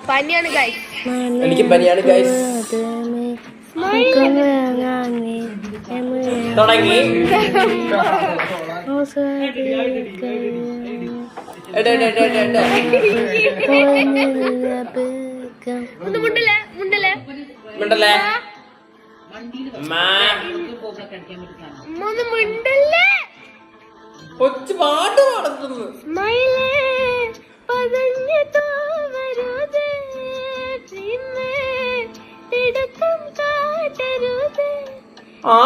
പനിയാണ് ഗൈസ്. എനിക്ക് പനിയാണ് ഗൈസ്. തുടങ്ങി. മിണ്ടല്ലേ കൊച്ചു പാട്ട് പാടുന്നു. ആ